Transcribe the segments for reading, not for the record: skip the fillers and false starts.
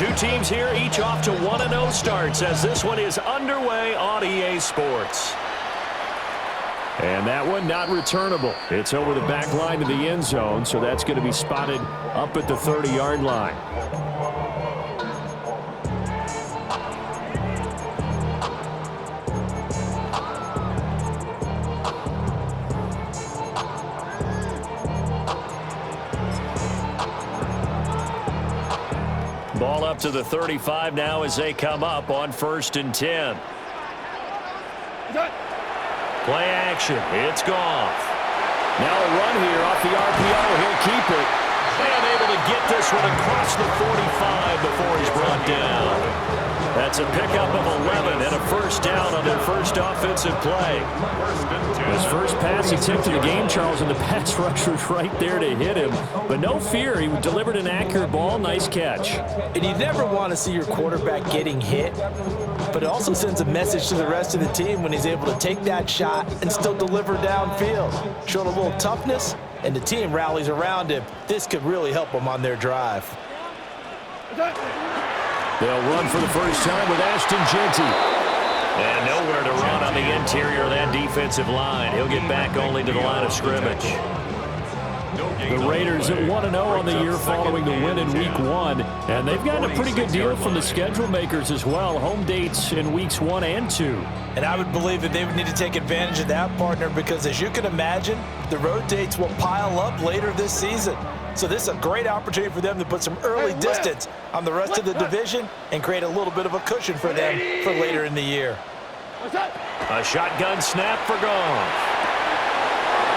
Two teams here, each off to 1-0 starts as this one is underway on EA Sports. And that one not returnable. It's over the back line to the end zone, so that's going to be spotted up at the 30-yard line. Ball up to the 35 now as they come up on 1st and 10. Play action. It's Goff. Now a run here off the RPO. He'll keep it. And able to get this one across the 45 before he's brought down. That's a pickup of 11 and a first down on their first offensive play. His first pass attempt of the game, Charles, and the pass rusher's right there to hit him. But no fear, he delivered an accurate ball. Nice catch. And you never want to see your quarterback getting hit, but it also sends a message to the rest of the team when he's able to take that shot and still deliver downfield. Showing a little toughness, and the team rallies around him. This could really help them on their drive. They'll run for the first time with Ashton Jeanty. And nowhere to run on the interior of that defensive line. He'll get back only to the line of scrimmage. The Raiders at 1-0 on the year following the win in Week 1. And they've gotten a pretty good deal from the schedule makers as well. Home dates in Weeks 1 and 2. And I would believe that they would need to take advantage of that, partner, because as you can imagine, the road dates will pile up later this season. So this is a great opportunity for them to put some early distance on the rest of the division and create a little bit of a cushion for them for later in the year. A shotgun snap for Goff.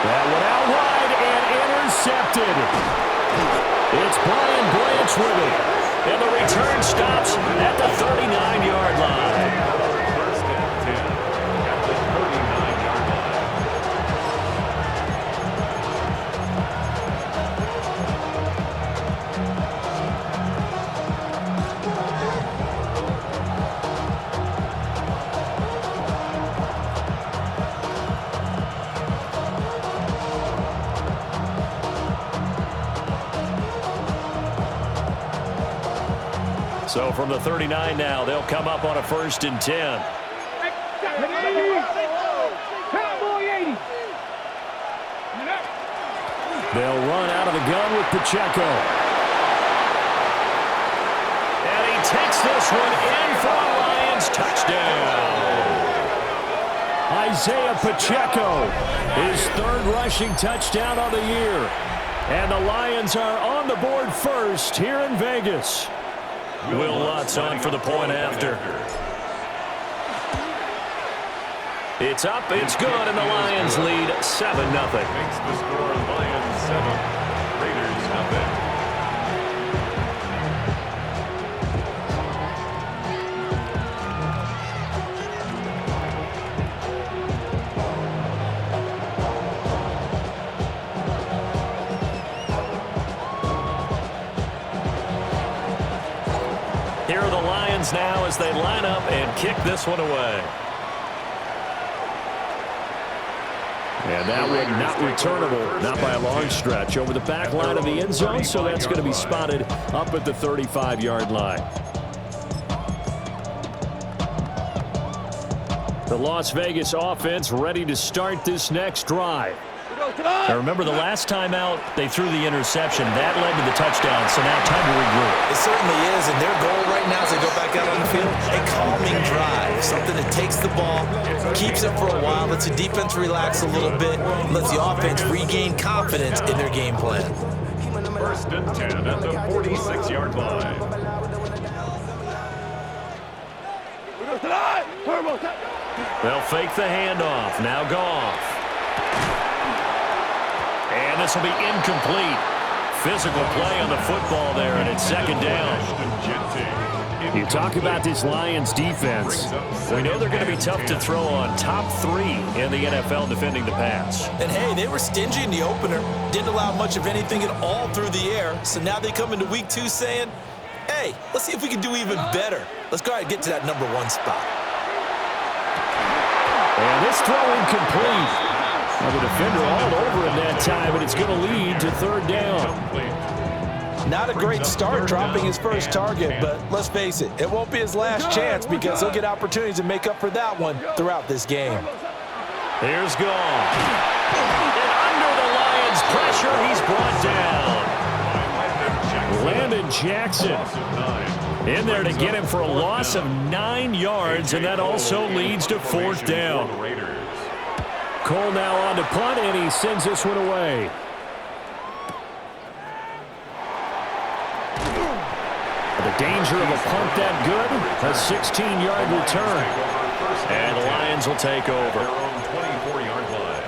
That one out wide and intercepted. It's Brian Branch with it. And the return stops at the 39-yard line. So from the 39 now, they'll come up on a 1st and 10. They'll run out of the gun with Pacheco. And he takes this one in for a Lions touchdown. Isaiah Pacheco, his 3rd rushing touchdown of the year. And the Lions are on the board first here in Vegas. Will Lutz on for the point after. It's up, it's good, and the Lions lead 7-0. Makes the score Lions 7, Raiders nothing. Here are the Lions now as they line up and kick this one away. And that one not returnable, not by a long stretch, over the back line of the end zone, so that's going to be spotted up at the 35-yard line. The Las Vegas offense ready to start this next drive. Now remember, the last time out, they threw the interception. That led to the touchdown, so now time to regroup. It certainly is, and their goal right now as they go back out on the field, a calming drive, something that takes the ball, keeps it for a while, lets the defense relax a little bit, lets the offense regain confidence in their game plan. 1st and 10 at the 46-yard line. They'll fake the handoff. Now Goff. And this will be incomplete. Physical play on the football there, and it's 2nd down. You talk about this Lions defense. We know they're going to be tough to throw on. Top 3 in the NFL defending the pass. And hey, they were stingy in the opener. Didn't allow much of anything at all through the air. So now they come into Week 2 saying, hey, let's see if we can do even better. Let's go ahead and get to that number 1 spot. And this throw incomplete. Well, the defender all over him that time, and it's going to lead to 3rd down. Not a great start dropping his first target, but let's face it, it won't be his last chance because he'll get opportunities to make up for that one throughout this game. Here's gone. And under the Lions' pressure, he's brought down. Landon Jackson in there to get him for a loss of 9 yards, and that also leads to 4th down. Cole now on to punt, and he sends this one away. The danger of a punt that good, a 16-yard return. And the Lions will take over. 24-yard line.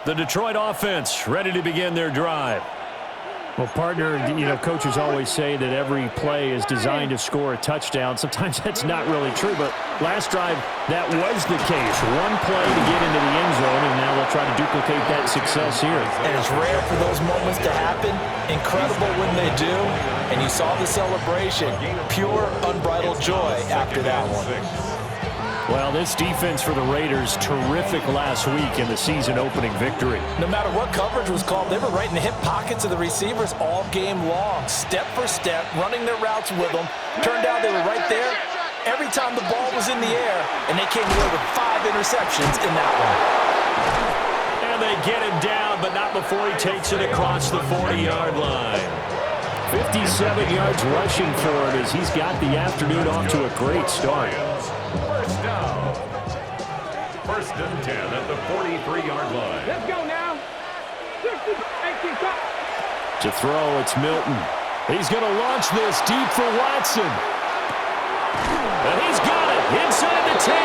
The Detroit offense ready to begin their drive. Well, partner, coaches always say that every play is designed to score a touchdown. Sometimes that's not really true, but last drive, that was the case. One play to get into the end zone, and now they'll try to duplicate that success here. And it's rare for those moments to happen. Incredible when they do. And you saw the celebration. Pure, unbridled joy after that one. Well, this defense for the Raiders, terrific last week in the season-opening victory. No matter what coverage was called, they were right in the hip pockets of the receivers all game long, step for step, running their routes with them. Turned out they were right there every time the ball was in the air, and they came away with 5 interceptions in that one. And they get him down, but not before he takes it across the 40-yard line. 57 yards rushing for him as he's got the afternoon off to a great start. First down. 1st and 10 at the 43-yard line. Let's go now. 18, top. To throw, it's Milton. He's going to launch this deep for Watson. And he's got it inside the 10.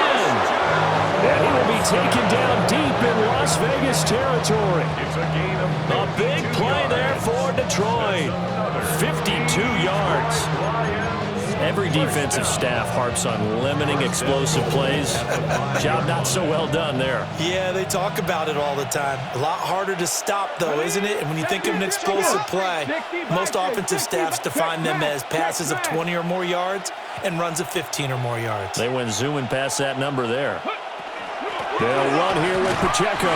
And he will be taken down deep in Las Vegas territory. It's a gain of A big play there for Detroit. 52 yards. Every defensive staff harps on limiting explosive plays. Job not so well done there. Yeah, they talk about it all the time. A lot harder to stop, though, isn't it? And when you think of an explosive play, most offensive staffs define them as passes of 20 or more yards and runs of 15 or more yards. They went zooming past that number there. They'll run here with Pacheco.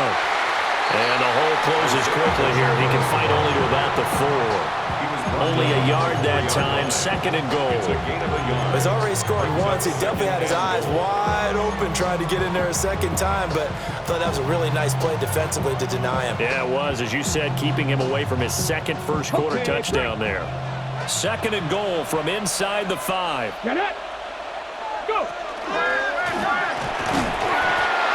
And the hole closes quickly here. He can fight only to about the 4. Only a yard that time, 2nd and goal. He's already scored once. He definitely had his eyes wide open trying to get in there a second time, but I thought that was a really nice play defensively to deny him. Yeah, it was, as you said, keeping him away from his second first-quarter touchdown there. 2nd and goal from inside the 5. Get it. Go.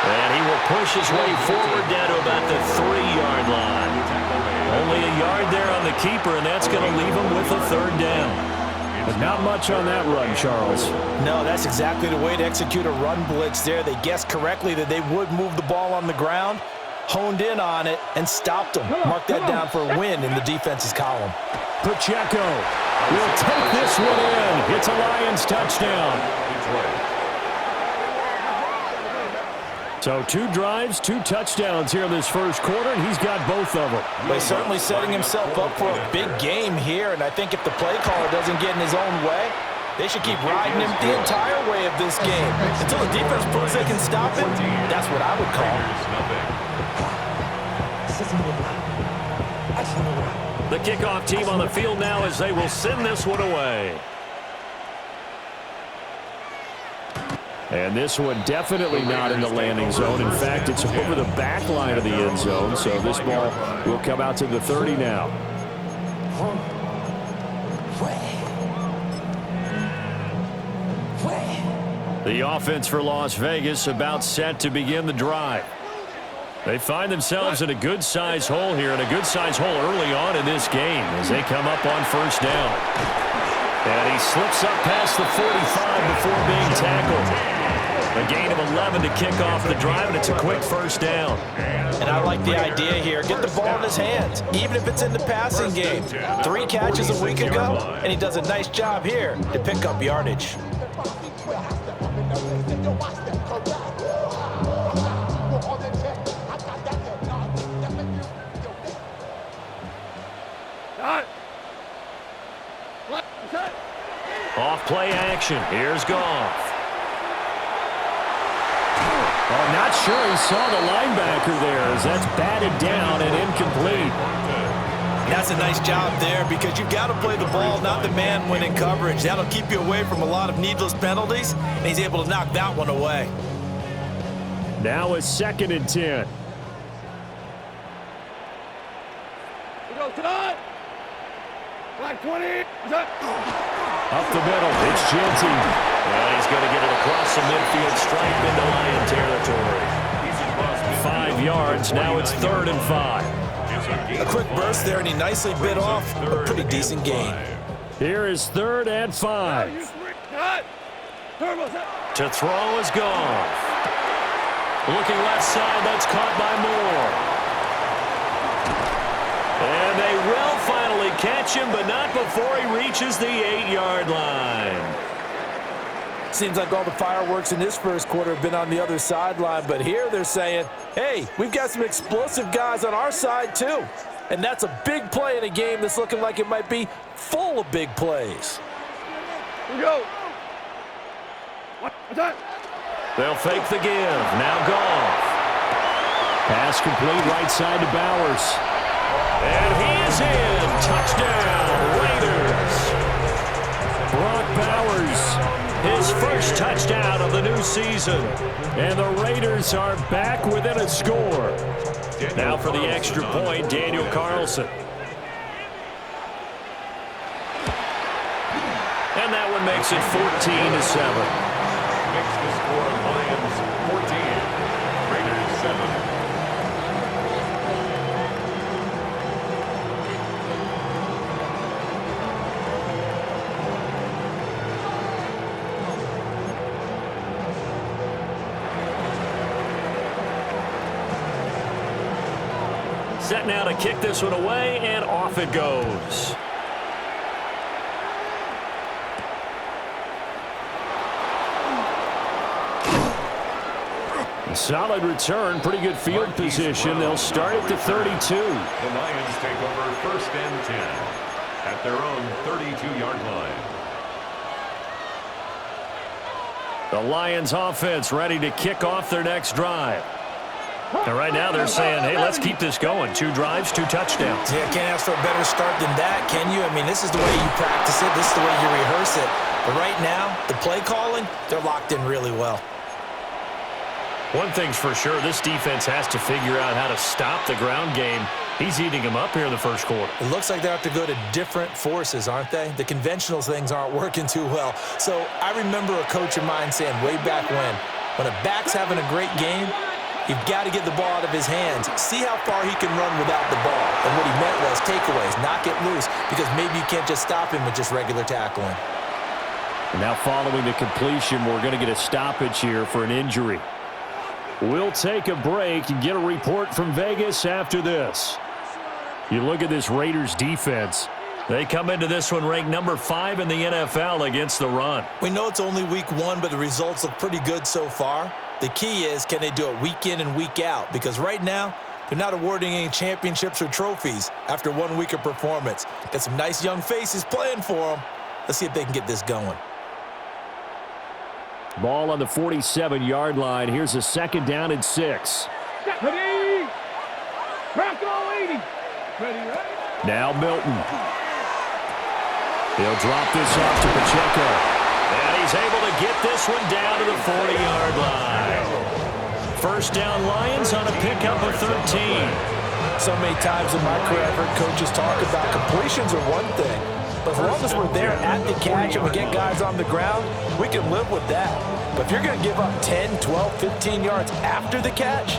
And he will push his way forward down to about the 3-yard line. Only a yard there on the keeper, and that's going to leave him with a 3rd down. But not much on that run, Charles. No, that's exactly the way to execute a run blitz there. They guessed correctly that they would move the ball on the ground, honed in on it, and stopped them. Mark that down for a win in the defense's column. Pacheco will take this one in. It's a Lions touchdown. So 2 drives, 2 touchdowns here in this first quarter, and he's got both of them. But he's certainly setting himself up for a big game here, and I think if the play caller doesn't get in his own way, they should keep riding him the entire way of this game. Until the defense proves they can stop it, that's what I would call. The kickoff team on the field now as they will send this one away. And this one definitely not in the landing zone. In fact, it's over the back line of the end zone, so this ball will come out to the 30 now. The offense for Las Vegas about set to begin the drive. They find themselves in a good-sized hole here, and a good-sized hole early on in this game as they come up on 1st down. And he slips up past the 45 before being tackled. A gain of 11 to kick off the drive, and it's a quick 1st down. And I like the idea here. Get the ball in his hands, even if it's in the passing game. 3 catches a week ago, and he does a nice job here to pick up yardage. Off play action. Here's Goff. Oh, not sure he saw the linebacker there as that's batted down and incomplete. That's a nice job there because you've got to play the ball, not the man when in coverage. That'll keep you away from a lot of needless penalties, and he's able to knock that one away. Now it's 2nd and 10. We go tonight. Black 20. Up the middle, it's Genty. And he's going to get it across the midfield stripe into Lion territory. 5 yards, now it's 3rd and 5. A quick burst there, and he nicely bit off a pretty decent gain. Here is 3rd and 5. To throw is Goff. Looking left side, that's caught by Moore. And they will finally catch him, but not before he reaches the 8-yard line. Seems like all the fireworks in this first quarter have been on the other sideline, but here they're saying, hey, we've got some explosive guys on our side too. And that's a big play in a game that's looking like it might be full of big plays. Here we go. What's that? They'll fake the give. Now Goff. Pass complete right side to Bowers. And he is in. Touchdown, Raiders. Brock Bowers, his first touchdown of the new season. And the Raiders are back within a score. Now for the extra point, Daniel Carlson. And that one makes it 14-7. Makes the score Lions 14, Raiders 7. Set now to kick this one away, and off it goes. Solid return, pretty good field position. They'll start at the 32. The Lions take over 1st and 10 at their own 32-yard line. The Lions offense ready to kick off their next drive. And right now they're saying, hey, let's keep this going. 2 drives, 2 touchdowns. Yeah, can't ask for a better start than that, can you? I mean, this is the way you practice it. This is the way you rehearse it. But right now, the play calling, they're locked in really well. One thing's for sure, this defense has to figure out how to stop the ground game. He's eating them up here in the first quarter. It looks like they have to go to different forces, aren't they? The conventional things aren't working too well. So I remember a coach of mine saying way back when a back's having a great game, you've got to get the ball out of his hands. See how far he can run without the ball. And what he meant was takeaways, not get loose, because maybe you can't just stop him with just regular tackling. And now following the completion, we're going to get a stoppage here for an injury. We'll take a break and get a report from Vegas after this. You look at this Raiders defense. They come into this one ranked number 5 in the NFL against the run. We know it's only week 1, but the results look pretty good so far. The key is, can they do it week in and week out? Because right now, they're not awarding any championships or trophies after 1 week of performance. Got some nice young faces playing for them. Let's see if they can get this going. Ball on the 47-yard line. Here's a 2nd down and 6. Ready. Bronco 80. Ready, right? Now Milton. He'll drop this off to Pacheco. And he's able to get this one down to the 40-yard line. First down Lions on a pickup of 13. So many times in my career I've heard coaches talk about completions are one thing. But as long as we're there at the catch and we get guys on the ground, we can live with that. But if you're going to give up 10, 12, 15 yards after the catch,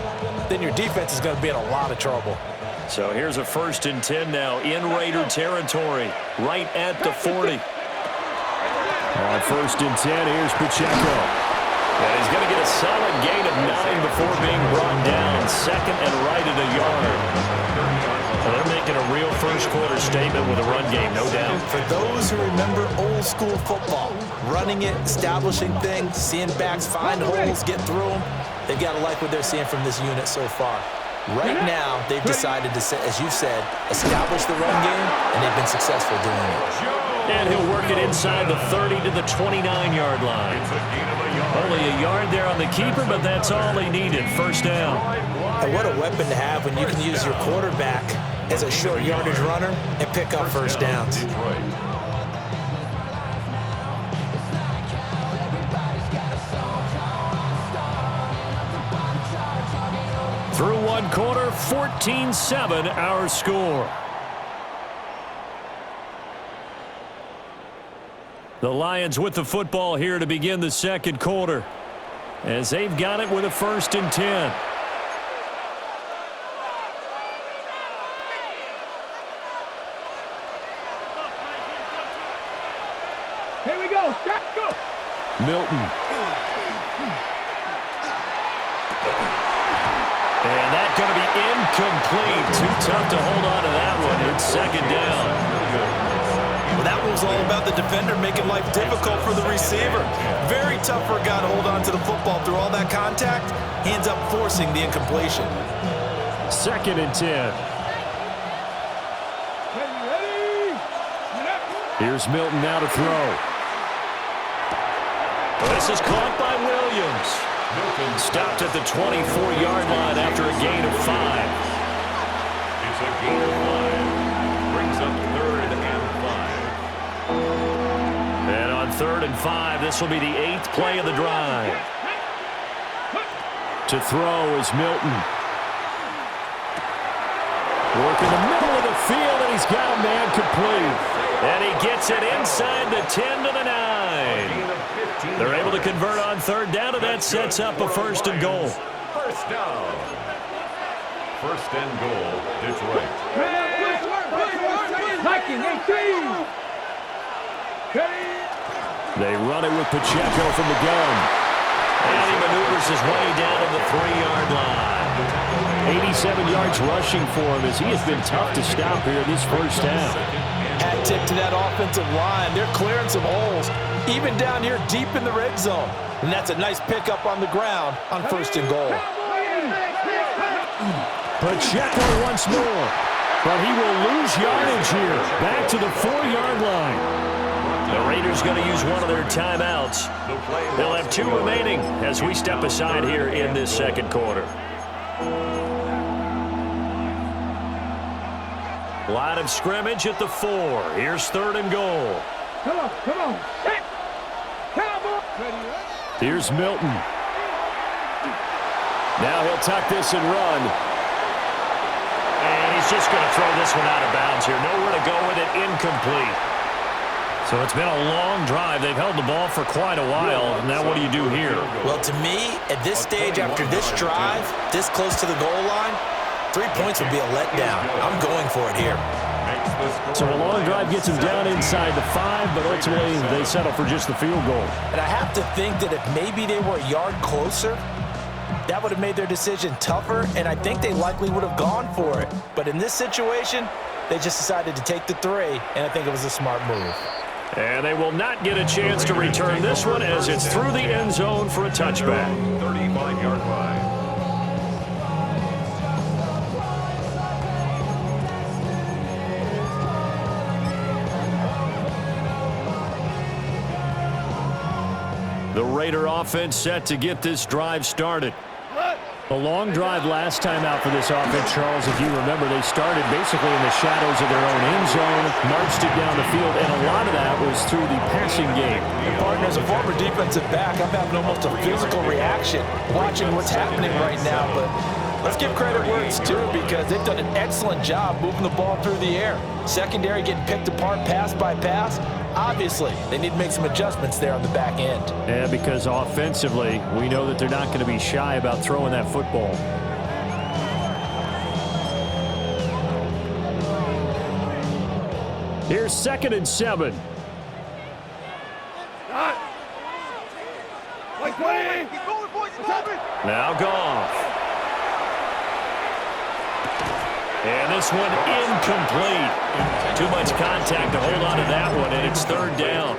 then your defense is going to be in a lot of trouble. So here's a 1st and 10 now in Raider territory, right at the 40. On 1st and 10, here's Pacheco. And he's going to get a solid gain of 9 before being brought down. 2nd and right at a yard. Well, they're making a real first-quarter statement with a run game, no doubt. For those who remember old-school football, running it, establishing things, seeing backs find holes, get through them, they've got to like what they're seeing from this unit so far. Right now, they've decided to, as you said, establish the run game, and they've been successful doing it. And he'll work it inside the 30 to the 29-yard line. A Only a yard there on the keeper, but that's all he needed. First down. And what a weapon to have when you can use your quarterback as a short yardage runner and pick up first downs. Through one quarter, 14-7 our score. The Lions with the football here to begin the second quarter, as they've got it with a 1st and 10. Here we go. Go. Milton. And that's going to be incomplete. Too tough to hold on to that one. It's 2nd down. Well, that one was all about the defender making life difficult for the receiver. Very tough for a guy to hold on to the football through all that contact. He ends up forcing the incompletion. 2nd and 10. Ready. Here's Milton now to throw. This is caught by Williams. Stopped at the 24-yard line after a gain of 5. It's a gain of 5. Brings up 3rd and 5. And on 3rd and 5, this will be the 8th play of the drive. To throw is Milton. Work in the middle of the field, and he's got a man complete. And he gets it inside the 10 to the 9. They're able to convert on 3rd down, and that sets up a 1st and goal. First down. 1st and goal, Detroit. Hiking 18. They run it with Pacheco from the gun. And he maneuvers his way down to the 3-yard line. 87 yards rushing for him as he has been tough to stop here this first half. Hat tip to that offensive line. They're clearing some holes, even down here deep in the red zone. And that's a nice pickup on the ground on 1st and goal. Pacheco once more. But he will lose yardage here. Back to the 4-yard line. The Raiders going to use one of their timeouts. They'll have 2 remaining as we step aside here in this second quarter. Line of scrimmage at the 4. Here's 3rd and goal. Come on. Set. Cowboy. Here's Milton. Now he'll tuck this and run. And he's just going to throw this one out of bounds here. Nowhere to go with it. Incomplete. So it's been a long drive. They've held the ball for quite a while. Now what do you do here? Well, to me, at this stage, after this drive, this close to the goal line, 3 points would be a letdown. I'm going for it here. So a long drive gets them down inside the 5, but ultimately they settle for just the field goal. And I have to think that if maybe they were a yard closer, that would have made their decision tougher, and I think they likely would have gone for it. But in this situation, they just decided to take the 3, and I think it was a smart move. And they will not get a chance to return this one as it's through the end zone for a touchback. 35-yard line. The Raider offense set to get this drive started. A long drive last time out for this offense, Charles. If you remember, they started basically in the shadows of their own end zone, marched it down the field, and a lot of that was through the passing game. And partner, as a former defensive back, I'm having almost a physical reaction watching what's happening right now. But let's give credit where it's due because they've done an excellent job moving the ball through the air. Secondary getting picked apart pass by pass. Obviously, they need to make some adjustments there on the back end. Yeah, because offensively, we know that they're not going to be shy about throwing that football. Here's 2nd and 7. Now Goff. And this one incomplete. Too much contact to hold on to that one, and it's 3rd down.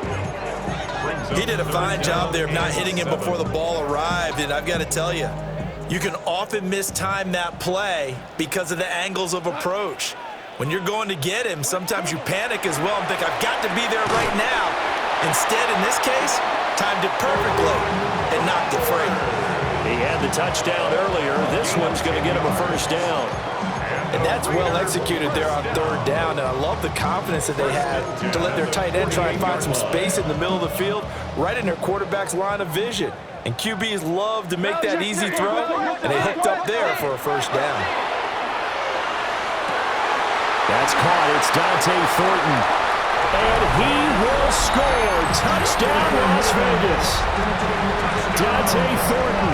He did a fine job there of not hitting him before the ball arrived, and I've got to tell you, you can often mistime that play because of the angles of approach. When you're going to get him, sometimes you panic as well and think, I've got to be there right now. Instead, in this case, timed it perfectly. And knocked it free. He had the touchdown earlier. This one's going to get him a first down. And that's well executed there on third down, and I love the confidence that they had to let their tight end try and find some space in the middle of the field, right in their quarterback's line of vision. And QBs love to make that easy throw, and they hooked up there for a first down. That's caught. It's Dante Thornton. And he will score. Touchdown, Las Vegas. Dante Thornton,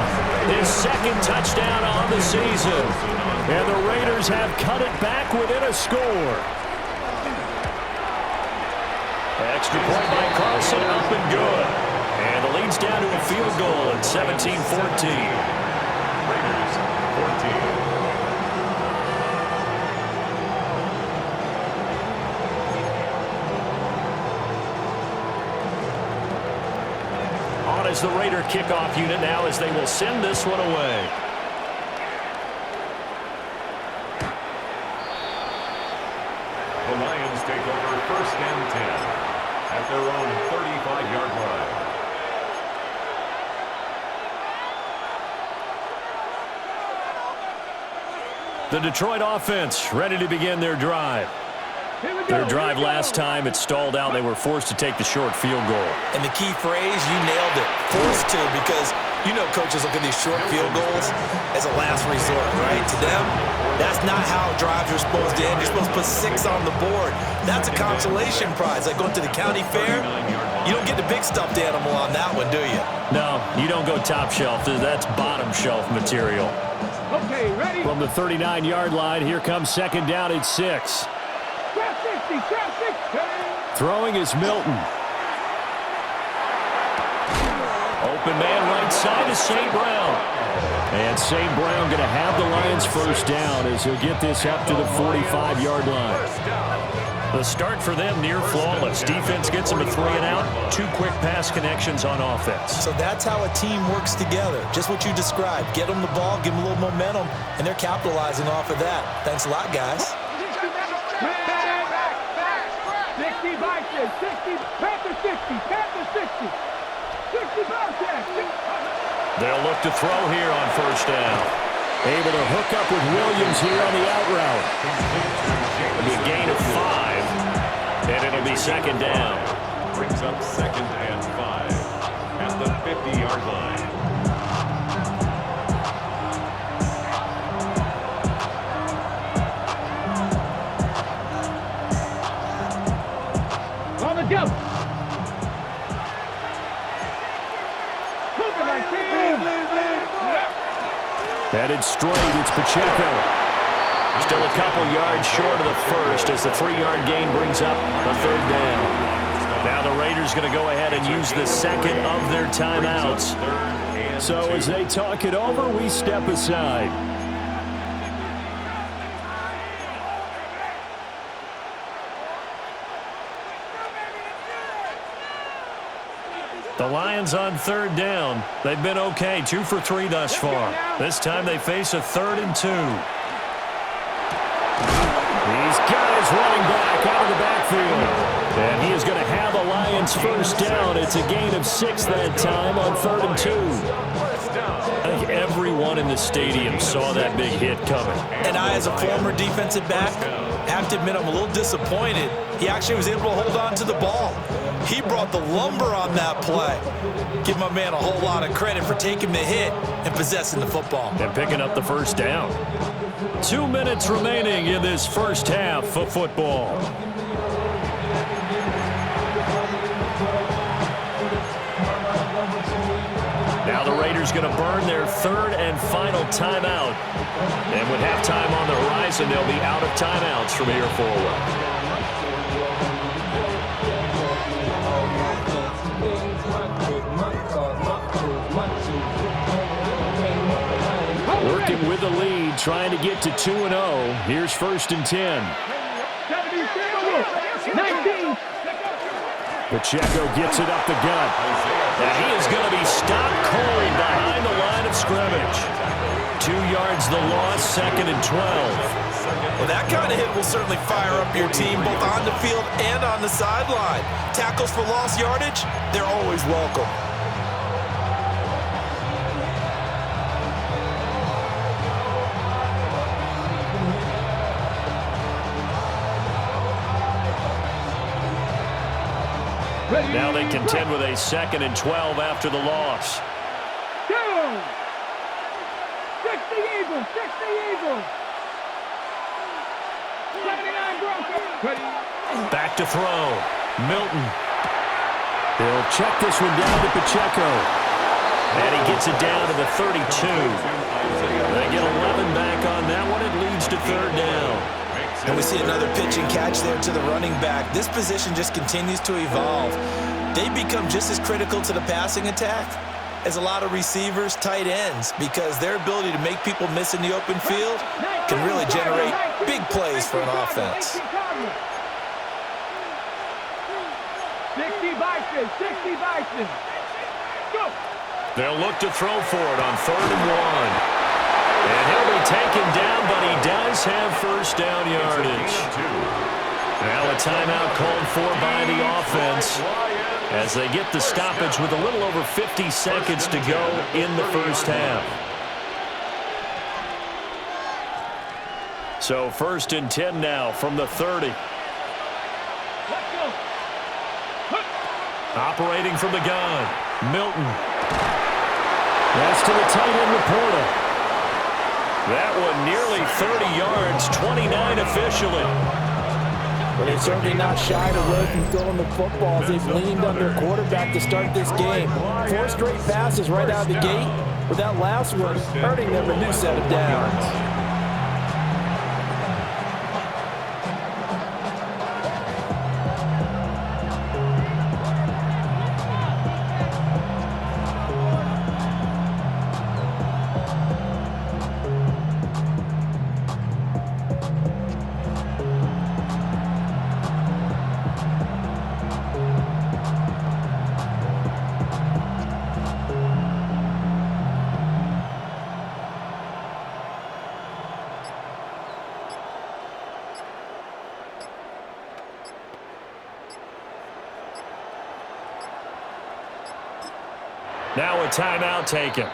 his second touchdown on the season. And the Raiders have cut it back within a score. Extra point by Carlson, up and good. And the lead's down to a field goal at 17-14. Raiders 14. On as the Raider kickoff unit now as they will send this one away. The Lions take over first and 10 at their own 35-yard line. The Detroit offense ready to begin their drive. Their drive last time, it stalled out. They were forced to take the short field goal. And the key phrase, you nailed it, forced to, because you know coaches look at these short field goals as a last resort, right? To them, that's not how drives are supposed to end. You're supposed to put 6 on the board. That's a consolation prize. Like going to the county fair, you don't get the big stuffed animal on that one, do you? No, you don't go top shelf. That's bottom shelf material. Okay, ready? From the 39-yard line, here comes second down at 6. Throwing is Milton. Open man right side is St. Brown. And St. Brown going to have the Lions first down as he'll get this up to the 45-yard line. The start for them near flawless. Defense gets them a 3 and out. 2 quick pass connections on offense. So that's how a team works together. Just what you described. Get them the ball, give them a little momentum, and they're capitalizing off of that. Thanks a lot, guys. 60 Vikings, 60, Panther 60, Panther 60, 60 Bobcats. They'll look to throw here on first down. Able to hook up with Williams here on the out route. It'll be a gain of 5, and it'll be second down. Brings up second and 5 at the 50-yard line. On the jump. Headed straight, it's Pacheco. Still a couple yards short of the first as the 3-yard gain brings up a third down. Now the Raiders going to go ahead and use the second of their timeouts. So as they talk it over, we step aside. The Lions on third down. They've been okay, 2 for 3 thus far. This time they face a 3rd and 2. He's got his running back out of the backfield. And he is going to have a Lions first down. It's a gain of 6 that time on 3rd and 2. I think everyone in the stadium saw that big hit coming. And I, as a former defensive back, have to admit I'm a little disappointed. He actually was able to hold on to the ball. He brought the lumber on that play. Give my man a whole lot of credit for taking the hit and possessing the football. And picking up the first down. 2 minutes remaining in this first half of football. Now the Raiders going to burn their 3rd and final timeout. And with halftime on the horizon, they'll be out of timeouts from here forward. Working with the lead, trying to get to 2-0. Here's 1st and 10. 19. Pacheco gets it up the gut. And he is going to be stopped cold behind the line of scrimmage. 2 yards the loss, 2nd and 12. Well, that kind of hit will certainly fire up your team both on the field and on the sideline. Tackles for lost yardage, they're always welcome. Now they contend with a 2nd and 12 after the loss. 2. 60 Eagles. 60 Eagles. 79 Broncos. Ready. Back to throw. Milton. He'll check this one down to Pacheco. And he gets it down to the 32. They get 11 back on that one. It leads to 3rd down. And we see another pitch and catch there to the running back. This position just continues to evolve. They become just as critical to the passing attack as a lot of receivers, tight ends, because their ability to make people miss in the open field can really generate big plays for an offense. 60 Bison. 60 Bison. Go. They'll look to throw for it on 3rd and 1. And he'll be taken down, but he does have first down yardage. Now a timeout called for by the offense as they get the stoppage with a little over 50 seconds to go in the first half. So 1st and 10 now from the 30. Let's go. Operating from the gun, Milton. That's to the tight end, Laporta. That one nearly 30 yards, 29 officially. But they're certainly not shied away from throwing the football as they've leaned on their quarterback to start this game. 4 straight passes right out of the gate, with that last one earning them a new set of downs. Now a timeout taken.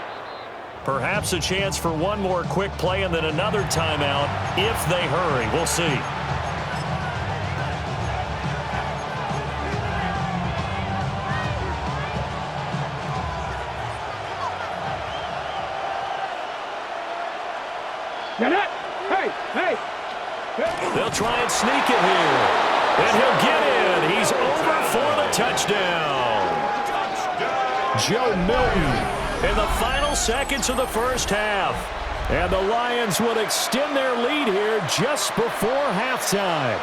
Perhaps a chance for one more quick play and then another timeout if they hurry. We'll see. Get it. Hey. They'll try and sneak it here. And he'll get in. He's over for the touchdown. Joe Milton in the final seconds of the first half. And the Lions would extend their lead here just before halftime.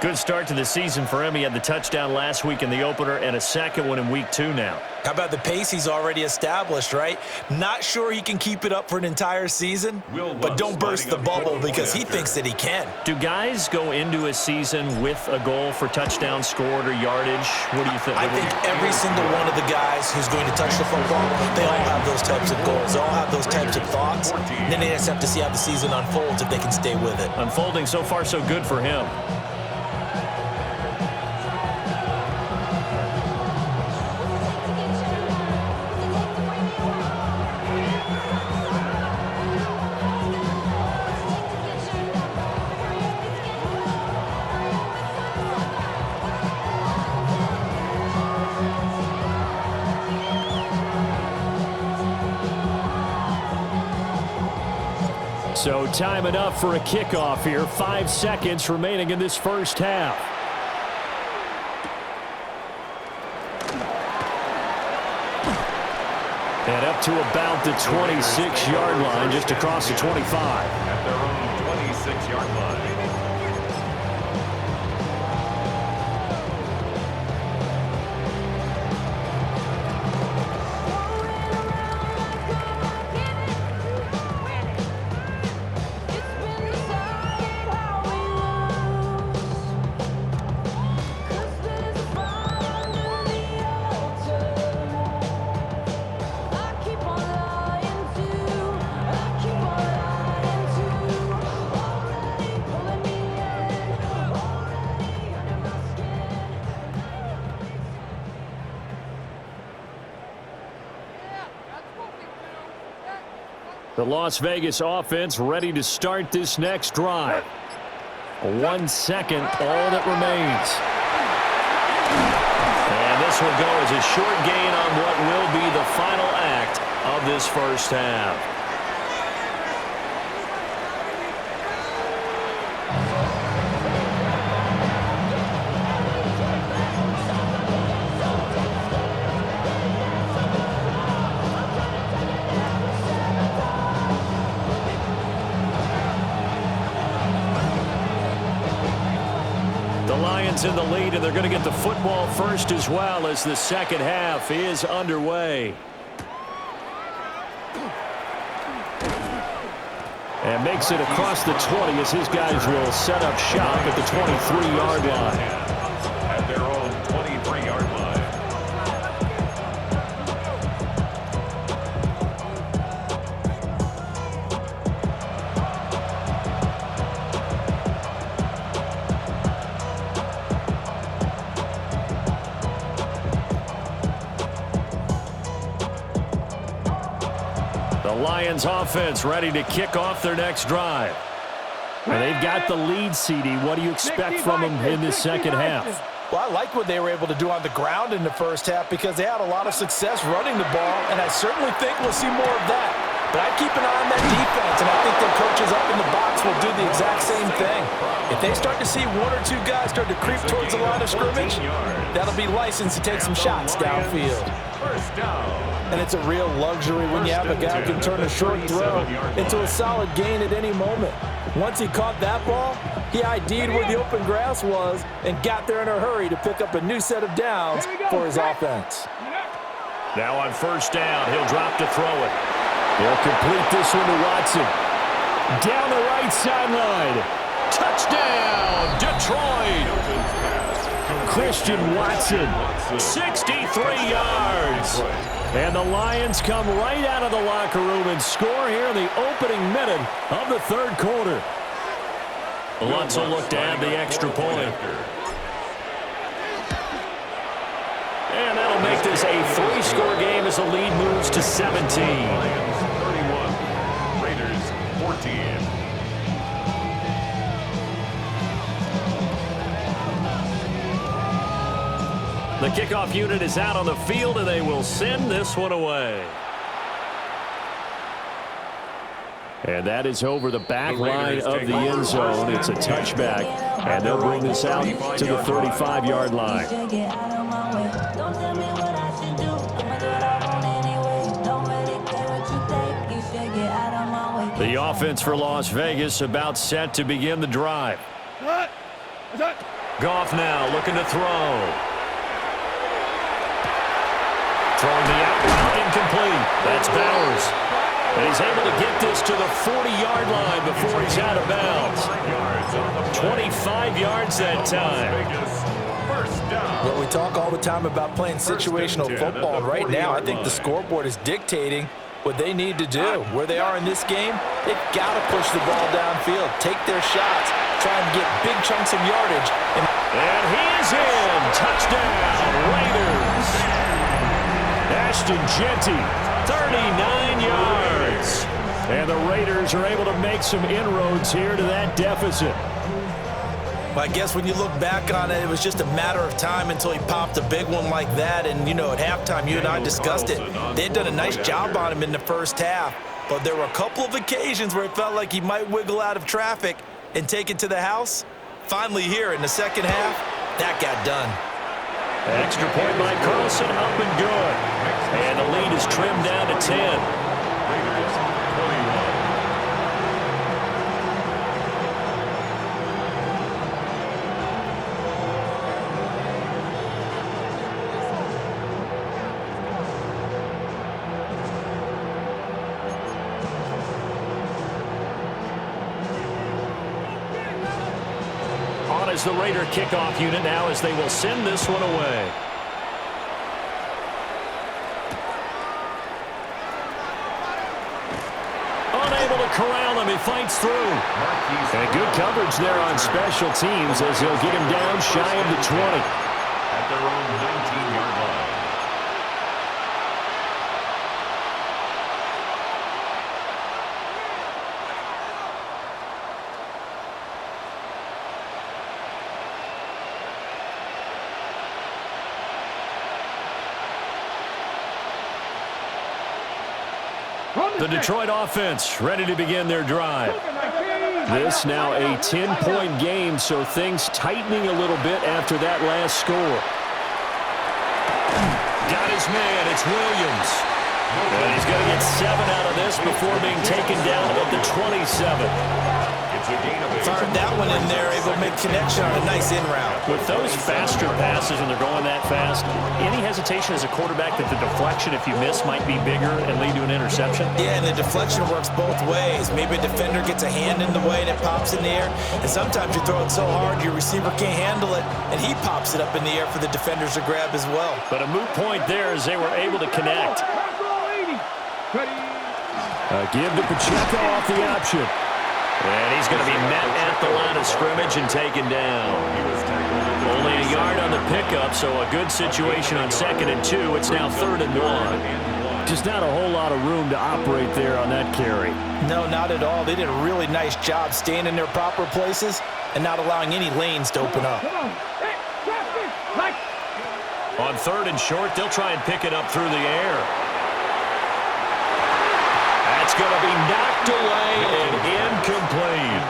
Good start to the season for him. He had the touchdown last week in the opener and a second one in week 2 now. How about the pace he's already established, right? Not sure he can keep it up for an entire season, but don't burst the bubble because he thinks that he can. Do guys go into a season with a goal for touchdowns scored or yardage? What do you think? I think every single one of the guys who's going to touch the football, they all have those types of goals. They all have those types of thoughts. And then they just have to see how the season unfolds if they can stay with it. Unfolding so far so good for him. So time enough for a kickoff here. 5 seconds remaining in this first half. And up to about the 26-yard line, just across the 25. At their own 26-yard line. The Las Vegas offense ready to start this next drive. 1 second, all that remains. this will go as a short gain on what will be the final act of this first half. In the lead, and they're going to get the football first as well as the second half is underway. And makes it across the 20 as his guys will set up shop at the 23-yard line. At their own 23-yard line. Lions offense ready to kick off their next drive. And they've got the lead, CD. What do you expect from them in this second half? Well, I like what they were able to do on the ground in the first half because they had a lot of success running the ball, and I certainly think we'll see more of that. But I keep an eye on that defense, and I think their coaches up in the box will do the exact same thing. If they start to see one or two guys start to creep towards the line of scrimmage, that'll be license to take some shots downfield. First down. And it's a real luxury when you have a guy who can turn a short throw into a solid gain at any moment. Once he caught that ball, he ID'd where the open grass was and got there in a hurry to pick up a new set of downs for his offense. Now on first down, he'll drop to throw it. They'll complete this one to Watson. Down the right sideline. Touchdown, Detroit. Christian Watson, 63 yards. And the Lions come right out of the locker room and score here in the opening minute of the third quarter. Lutz will look to add the extra point. And that'll make this a 3-score game as the lead moves to 17. Lions 31, Raiders 14. The kickoff unit is out on the field, and they will send this one away. And that is over the back line of the end zone. It's a touchback, and they'll bring this out to the 35-yard line. The offense for Las Vegas about set to begin the drive. Goff now looking to throw. Throwing the out route, incomplete. That's Bowers. And he's able to get this to the 40-yard line before he's out of bounds. 25 yards that time. Well, we talk all the time about playing situational football. Right now, I think the scoreboard is dictating what they need to do. Where they are in this game, they've got to push the ball downfield, take their shots, try and get big chunks of yardage. And he is in. Touchdown, Raiders. Ashton Jeanty, 39 yards. And the Raiders are able to make some inroads here to that deficit. Well, I guess when you look back on it, it was just a matter of time until he popped a big one like that. And, you know, at halftime, you and I discussed it. They'd done a nice job on him in the first half. But there were a couple of occasions where it felt like he might wiggle out of traffic and take it to the house. Finally here in the second half, that got done. Extra point by Carlson, up and good. And the lead is trimmed down to 10. Raiders 21. On is the Raider kickoff unit now as they will send this one away. Unable to corral him, he fights through. And good coverage there on special teams as he'll get him down shy of the 20. At their own 19-yard line. The Detroit offense ready to begin their drive. This now a 10-point game, so things tightening a little bit after that last score. Got his man. It's Williams. And he's going to get 7 out of this before being taken down at the 27. Fired that one in there, able to make connection on a nice in route. With those faster passes when they're going that fast, any hesitation as a quarterback that the deflection, if you miss, might be bigger and lead to an interception? Yeah, and the deflection works both ways. Maybe a defender gets a hand in the way and it pops in the air, and sometimes you throw it so hard your receiver can't handle it, and he pops it up in the air for the defenders to grab as well. But a moot point there as they were able to connect. Give to Pacheco off the option. And he's going to be met at the line of scrimmage and taken down. Only a yard on the pickup, so a good situation on 2nd and 2. It's now 3rd and 1. Just not a whole lot of room to operate there on that carry. No, not at all. They did a really nice job staying in their proper places and not allowing any lanes to open up. On 3rd and short, they'll try and pick it up through the air. That's going to be knocked away and incomplete.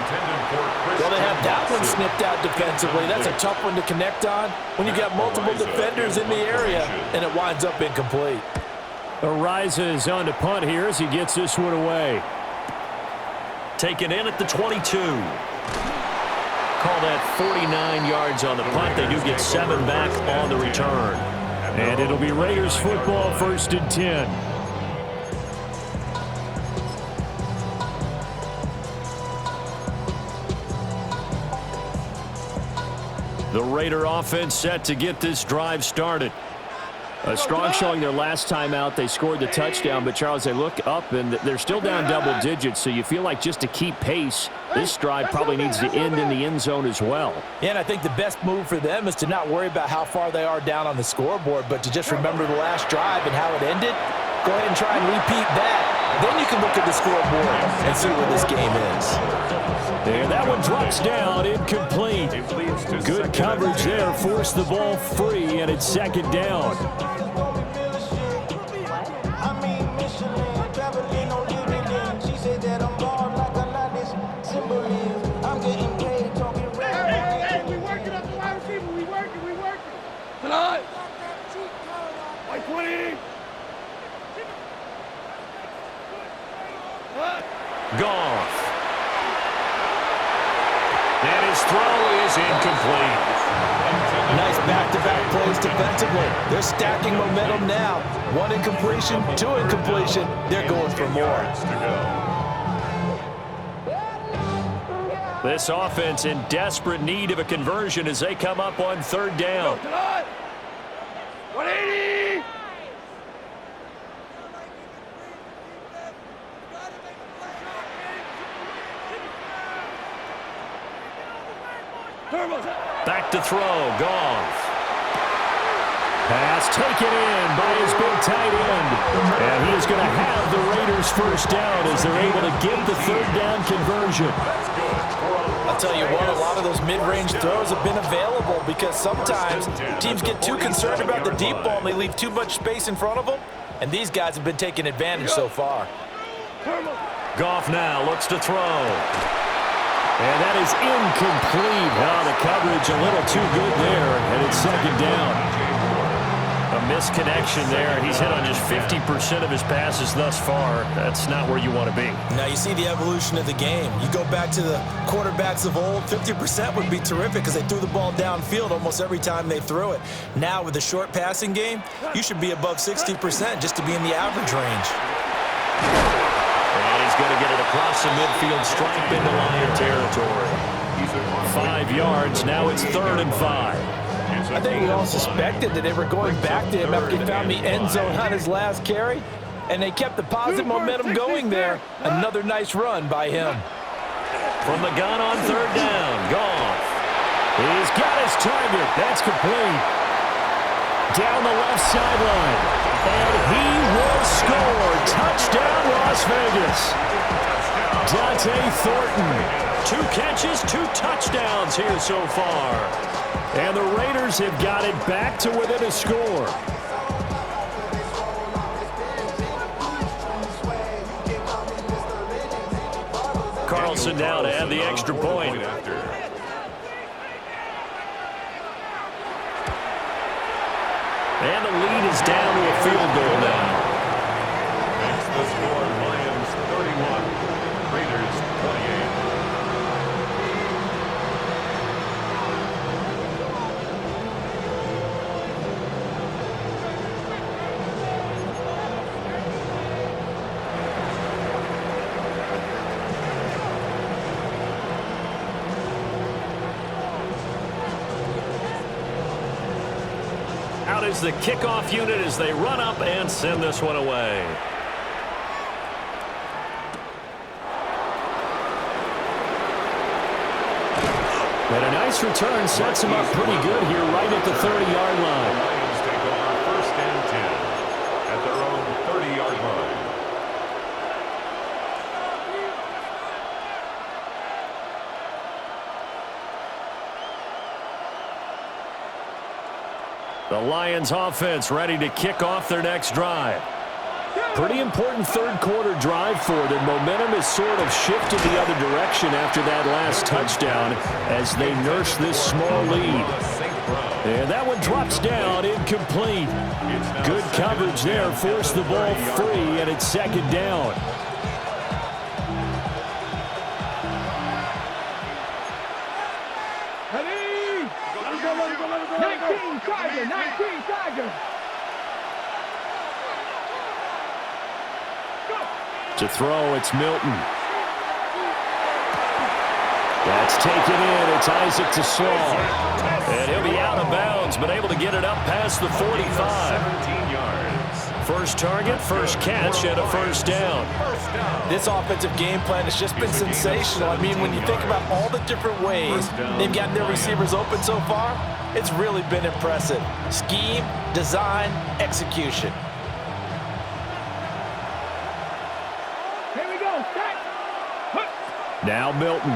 Well, they have that one snipped out defensively. That's a tough one to connect on when you got multiple defenders in the area, and it winds up incomplete. Ariza is on to punt here as he gets this one away. Taken in at the 22. Call that 49 yards on the punt. They do get 7 back on the return. And it'll be Raiders football, 1st and 10. The Raider offense set to get this drive started. A strong showing their last time out. They scored the touchdown, but, Charles, they look up, and they're still down double digits, so you feel like just to keep pace, this drive probably needs to end in the end zone as well. Yeah, and I think the best move for them is to not worry about how far they are down on the scoreboard, but to just remember the last drive and how it ended. Go ahead and try and repeat that. Then you can look at the scoreboard and see where this game is. And that one drops down, incomplete. Good coverage there, forced the ball free, and it's 2nd down. Hey, we working up the wide receiver. We working. Tonight. Like 20. Goff. And his throw is incomplete. Nice back-to-back plays defensively. They're stacking momentum now. 1 incompletion, 2 incompletion. They're going for more. This offense in desperate need of a conversion as they come up on 3rd down. 180. Back to throw, Goff. Pass taken in by his big tight end. And he is going to have the Raiders 1st down as they're able to get the 3rd down conversion. I'll tell you what, a lot of those mid-range throws have been available because sometimes teams get too concerned about the deep ball and they leave too much space in front of them. And these guys have been taking advantage so far. Goff now looks to throw. And that is incomplete. Oh, the coverage a little too good there, and it's 2nd down. A misconnection there. He's hit on just 50% of his passes thus far. That's not where you want to be. Now you see the evolution of the game. You go back to the quarterbacks of old, 50% would be terrific because they threw the ball downfield almost every time they threw it. Now with the short passing game, you should be above 60% just to be in the average range. And he's going to get it across the midfield stripe into Lion territory. 5 yards. Now it's 3rd and 5. I think we all suspected that they were going back to him after he found the end zone on his last carry, and they kept the positive momentum going there. Another nice run by him. From the gun on 3rd down, Goff. He's got his target. That's complete. Down the left sideline. And he will score. Touchdown, Las Vegas. Dante Thornton. 2 catches, 2 touchdowns here so far. And the Raiders have got it back to within a score. Nelson now to add the extra point. And the lead is down to a field goal now. Makes the score Lions 31, Raiders 28. Out is the kickoff unit as they run up and send this one away. And a nice return sets him up pretty good here right at the 30-yard line. Lions take over first and 10 at their own 30-yard line. The Lions offense ready to kick off their next drive. Pretty important third quarter drive for them. Momentum has sort of shifted the other direction after that last touchdown as they nurse this small lead. And that one drops down, incomplete. Good coverage there, forced the ball free, and it's second down. Ready? 19 Tiger, 19 Tiger. To throw, it's Milton. That's taken in. It's Isaac to Slaw. And he'll be out of bounds, but able to get it up past the 45. 17 yards. First target, first catch, and a first down. This offensive game plan has just been sensational. I mean, when you think about all the different ways they've gotten their receivers open so far, it's really been impressive. Scheme, design, execution. Here we go. Set. Now Milton.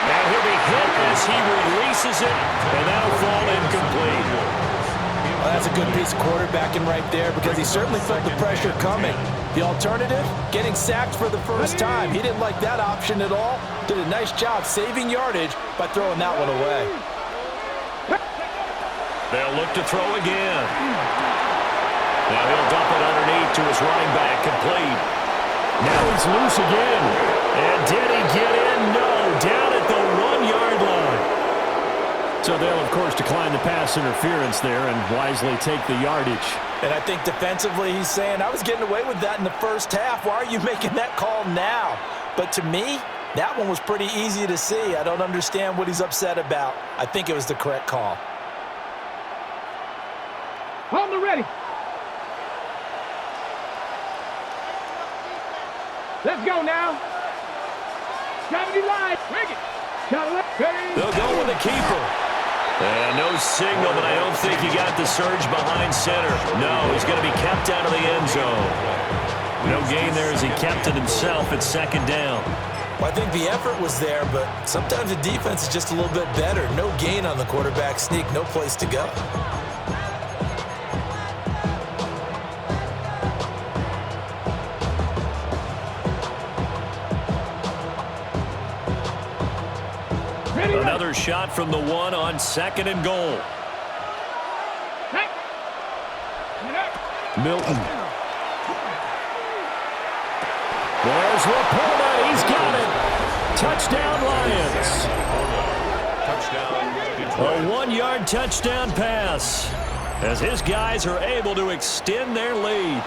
And he'll be hit as he releases it, and that'll fall incomplete. Well, that's a good piece of quarterbacking right there because he certainly felt the pressure coming. The alternative, getting sacked for the first time. He didn't like that option at all. Did a nice job saving yardage by throwing that one away. They'll look to throw again. Now he'll dump it underneath to his running back, complete. Now he's loose again. And did he get in? No, down at the 1-yard line. So they'll, of course, decline the pass interference there and wisely take the yardage. And I think defensively he's saying, I was getting away with that in the first half. Why are you making that call now? But to me, that one was pretty easy to see. I don't understand what he's upset about. I think it was the correct call. Hold the ready. Let's go now. 70 line. Bring it. They'll go with the keeper. And no signal, but I don't think he got the surge behind center. No, he's going to be kept out of the end zone. No gain there as he kept it himself at second down. Well, I think the effort was there, but sometimes the defense is just a little bit better. No gain on the quarterback sneak, no place to go. Another shot from the one on second and goal. Milton. There's Laporta. He's got it. Touchdown, Lions. A 1-yard touchdown pass as his guys are able to extend their lead.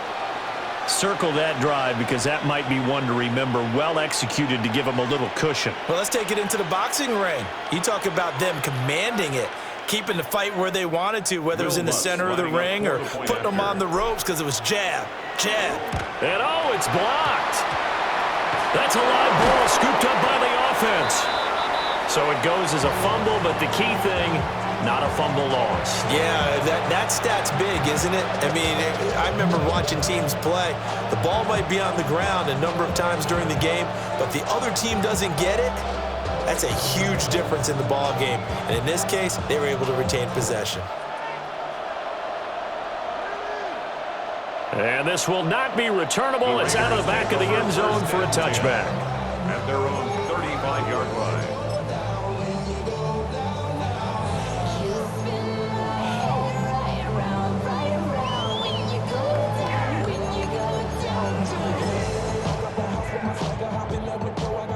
Circle that drive because that might be one to remember. Well executed to give them a little cushion. Well, let's take it into the boxing ring. You talk about them commanding it, keeping the fight where they wanted to, whether it was in the center of the ring or putting them on the ropes because it was jab, jab. And oh, it's blocked. That's a live ball scooped up by the offense. So it goes as a fumble, but the key thing, not a fumble loss. Yeah, that stat's big, isn't it? I mean, I remember watching teams play. The ball might be on the ground a number of times during the game, but the other team doesn't get it. That's a huge difference in the ball game. And in this case, they were able to retain possession. And this will not be returnable. It's out of the back of the end zone for a touchback. At their own 35-yard line.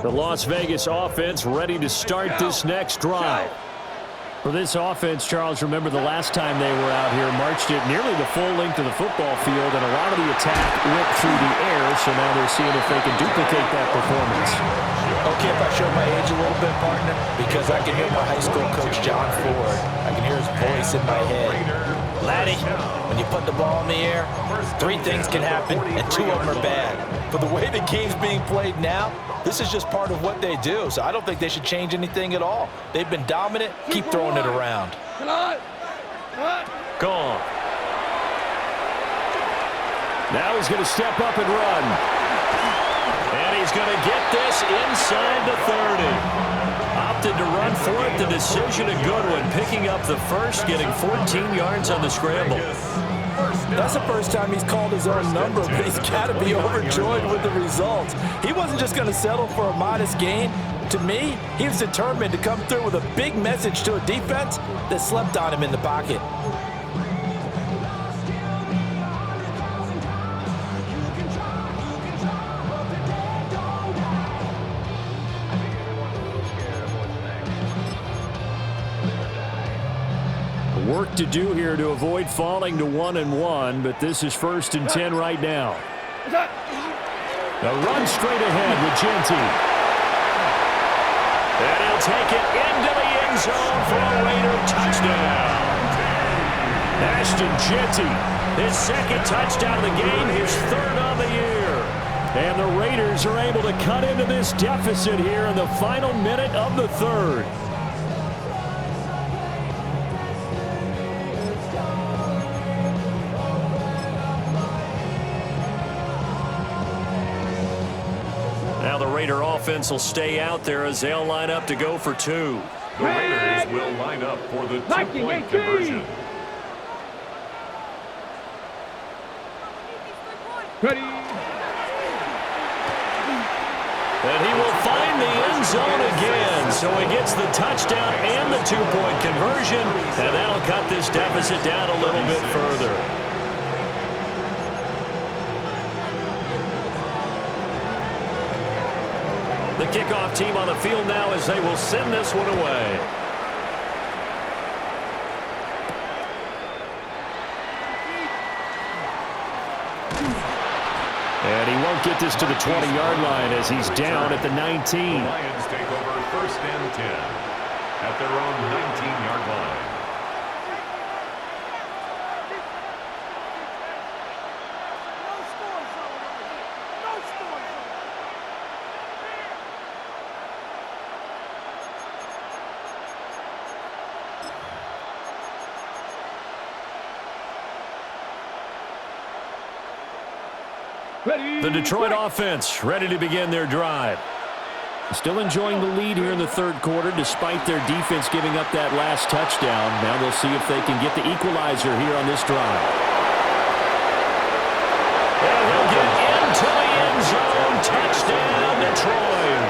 The Las Vegas offense ready to start this next drive. For this offense, Charles, remember the last time they were out here, marched it nearly the full length of the football field, and a lot of the attack went through the air, so now they're seeing if they can duplicate that performance. Okay, if I show my age a little bit, partner, because I can hear my high school coach, John Ford. I can hear his voice in my head. Laddie, when you put the ball in the air, 3 things can happen, and 2 of them are bad. But the way the game's being played now, this is just part of what they do, so I don't think they should change anything at all. They've been dominant. Keep throwing it around. Gone. Now he's going to step up and run. And he's going to get this inside the 30. Opted to run for it. The decision a good one. Picking up the first, getting 14 yards on the scramble. That's the first time he's called his own number, but he's got to be overjoyed with the results. He wasn't just going to settle for a modest gain. To me, he was determined to come through with a big message to a defense that slept on him in the pocket. Work to do here to avoid falling to 1-1, but this is 1st and 10 right now. A run straight ahead with Genty. And he'll take it into the end zone for a Raider touchdown. Ashton Genty, his 2nd touchdown of the game, his 3rd on the year. And the Raiders are able to cut into this deficit here in the final minute of the 3rd. Now the Raider offense will stay out there as they'll line up to go for 2. The Raiders will line up for the 2-point conversion. Ready. And he will find the end zone again. So he gets the touchdown and the 2-point conversion. And that'll cut this deficit down a little bit further. The kickoff team on the field now as they will send this one away. And he won't get this to the 20-yard line as he's down at the 19. The Lions take over 1st and 10 at their own 19-yard line. The Detroit offense ready to begin their drive. Still enjoying the lead here in the 3rd quarter despite their defense giving up that last touchdown. Now they'll see if they can get the equalizer here on this drive. And he'll get into the end zone. Touchdown, Detroit.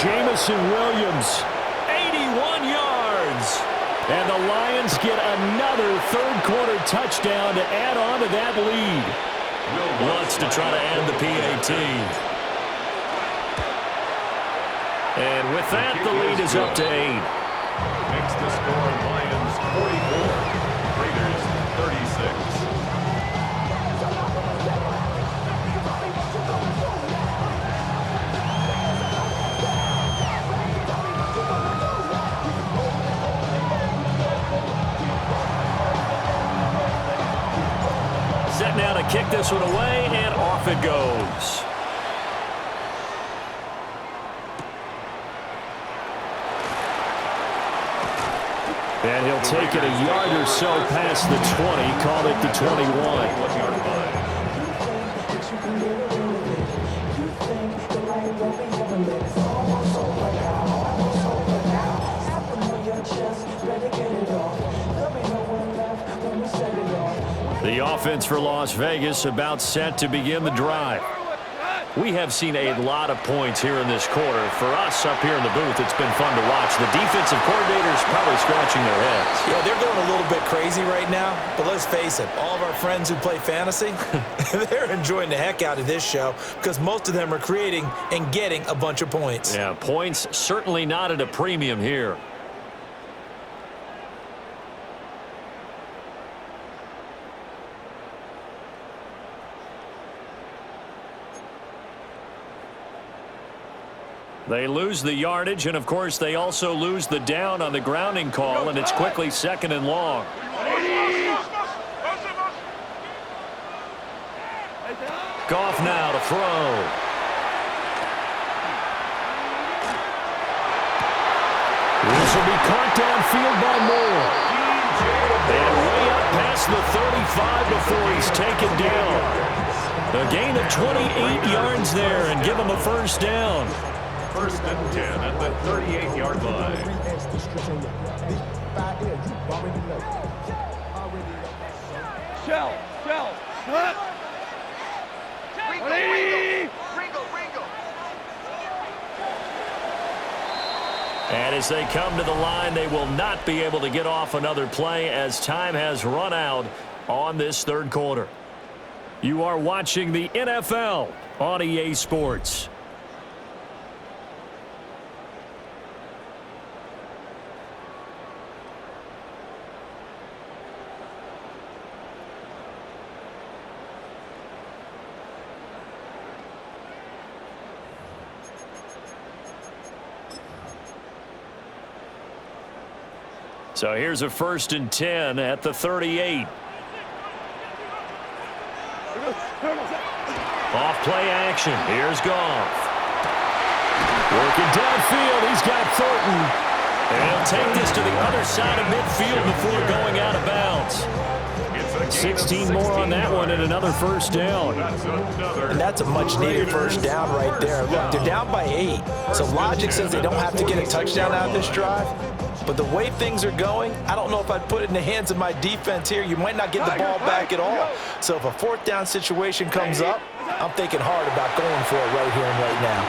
Jamison Williams, 81 yards. And the Lions get another 3rd quarter touchdown to add on to that lead. Wants to try to end the PAT. And with that, the lead is up to 8. Makes the score Lions 44, Raiders 36. Set now to kick this one away, and off it goes. And he'll take it a yard or so past the 20, call it the 21. The The offense for Las Vegas about set to begin the drive. We have seen a lot of points here in this quarter. For us up here in the booth, it's been fun to watch. The defensive coordinators probably scratching their heads. Yeah, they're going a little bit crazy right now. But let's face it, all of our friends who play fantasy, they're enjoying the heck out of this show because most of them are creating and getting a bunch of points. Yeah, points certainly not at a premium here. They lose the yardage, and, of course, they also lose the down on the grounding call, and it's quickly 2nd and long. Goff now to throw. This will be caught downfield by Moore. And way up past the 35 before he's taken down. A gain of 28 yards there and give him a first down. 1st and 10 at the 38-yard line. Shell. And as they come to the line, they will not be able to get off another play as time has run out on this 3rd quarter. You are watching the NFL on EA Sports. So here's a 1st and 10 at the 38. Off play action. Here's Goff. Working downfield. He's got Thornton. And he'll take this to the other side of midfield before going out of bounds. 16 more on that one and another first down. And that's a much-needed first down right there. Look, they're down by 8. So logic says they don't have to get a touchdown out of this drive. But the way things are going, I don't know if I'd put it in the hands of my defense here. You might not get the ball back at all. So if a 4th down situation comes up, I'm thinking hard about going for it right here and right now.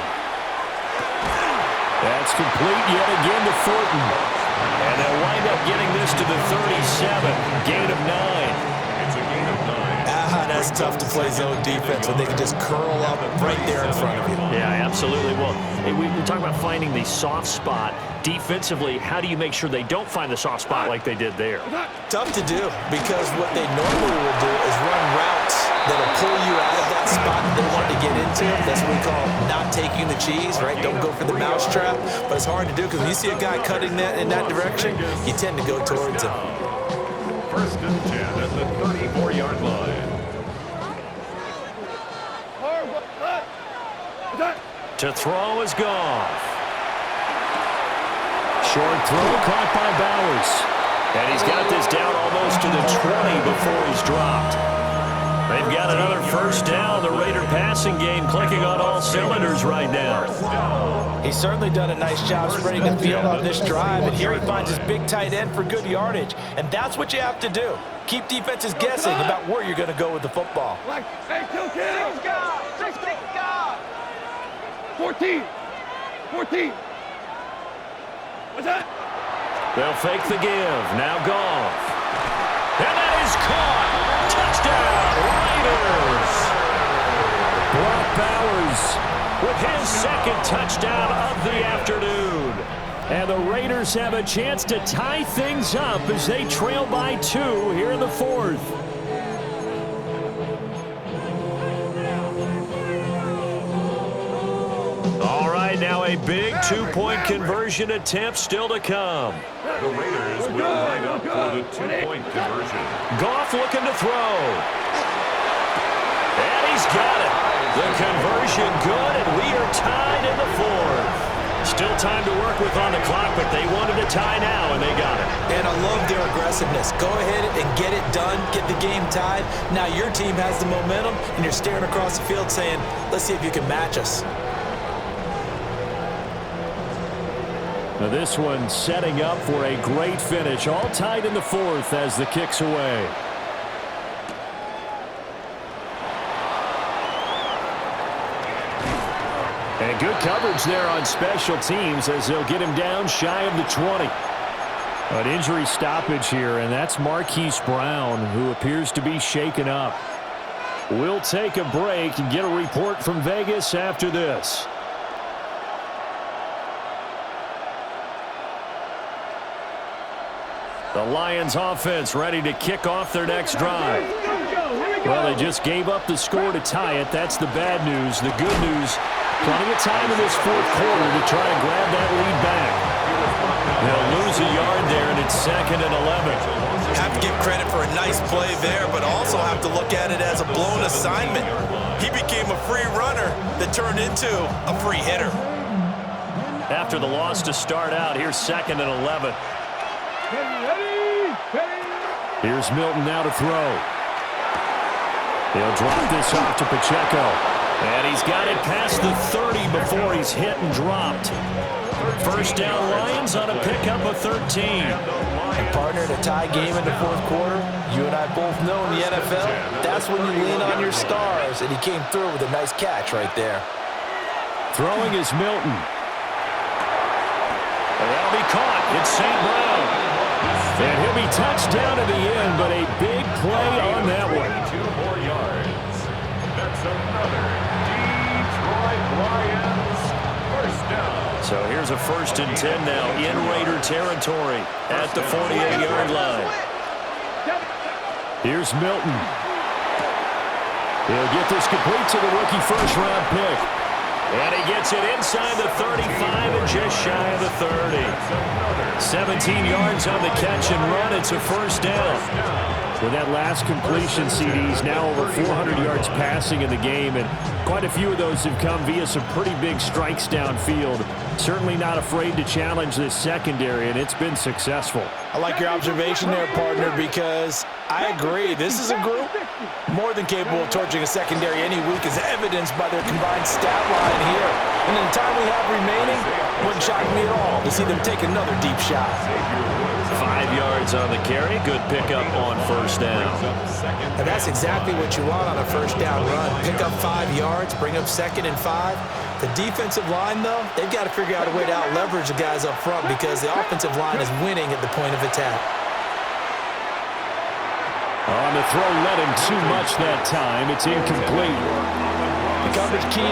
That's complete yet again to Thornton. And they'll wind up getting this to the 37. Gain of 9. It's a gain of 9. That's tough to play zone defense when they can just curl up right there in front of you. Yeah, absolutely. Well, we talk about finding the soft spot. Defensively, how do you make sure they don't find the soft spot like they did there? Tough to do because what they normally will do is run routes that'll pull you out of that spot that they want to get into. That's what we call not taking the cheese, right? Don't go for the mousetrap. But it's hard to do because when you see a guy cutting that in that direction, you tend to go towards him. 1st and 10 at the 34-yard line. To throw is Goff. Short throw caught by Bowers. And he's got this down almost to the 20 before he's dropped. They've got another first down. The Raider passing game clicking on all cylinders right now. He's certainly done a nice job spreading the field on this drive. And here he finds his big tight end for good yardage. And that's what you have to do. Keep defenses guessing about where you're going to go with the football. Hey, 2 kids. 14. What's that? They'll fake the give. Now Goff. And that is caught. Touchdown, Raiders. Brock Bowers with his 2nd touchdown of the afternoon. And the Raiders have a chance to tie things up as they trail by 2 here in the 4th. Now a big 2-point conversion attempt still to come. The Raiders will line up for the 2-point conversion. Goff looking to throw. And he's got it. The conversion good, and we are tied in the 4th. Still time to work with on the clock, but they wanted a tie now, and they got it. And I love their aggressiveness. Go ahead and get it done, get the game tied. Now your team has the momentum, and you're staring across the field saying, let's see if you can match us. Now this one setting up for a great finish. All tied in the 4th as the kick's away. Good coverage there on special teams as they'll get him down shy of the 20. An injury stoppage here, and that's Marquise Brown, who appears to be shaken up. We'll take a break and get a report from Vegas after this. The Lions offense ready to kick off their next drive. Well, they just gave up the score to tie it. That's the bad news. The good news, plenty of time in this fourth quarter to try to grab that lead back. They'll lose a yard there, and it's 2nd and 11. Have to give credit for a nice play there, but also have to look at it as a blown assignment. He became a free runner that turned into a free hitter. After the loss to start out, here's 2nd and 11. Here's Milton now to throw. He'll drop this off to Pacheco. And he's got it past the 30 before he's hit and dropped. First down Lions on a pickup of 13. And partner, in a tie game in the fourth quarter, you and I both know in the NFL, that's when you lean on your stars, and he came through with a nice catch right there. Throwing is Milton. And that'll be caught. It's St. Brown. And he'll be touched down to the end, but a big play on that one. 2 more yards. That's another Detroit Lions first down. So here's a 1st and 10 now in Raider territory at the 48-yard line. Here's Milton. He'll get this complete to the rookie first-round pick. And he gets it inside the 35 and just shy of the 30. 17 yards on the catch and run. It's a first down. With that last completion, CD's now over 400 yards passing in the game, and quite a few of those have come via some pretty big strikes downfield. Certainly not afraid to challenge this secondary, and it's been successful. I like your observation there, partner, because I agree. This is a group more than capable of torching a secondary any week, as evidenced by their combined stat line here. And in the time we have remaining, wouldn't shock me at all to see them take another deep shot. 5 yards on the carry. Good pickup on first down. And that's exactly what you want on a first down run. Pick up 5 yards, bring up 2nd and 5. The defensive line, though, they've got to figure out a way to out-leverage the guys up front because the offensive line is winning at the point of attack. On the throw, let him too much that time. It's incomplete. The coverage key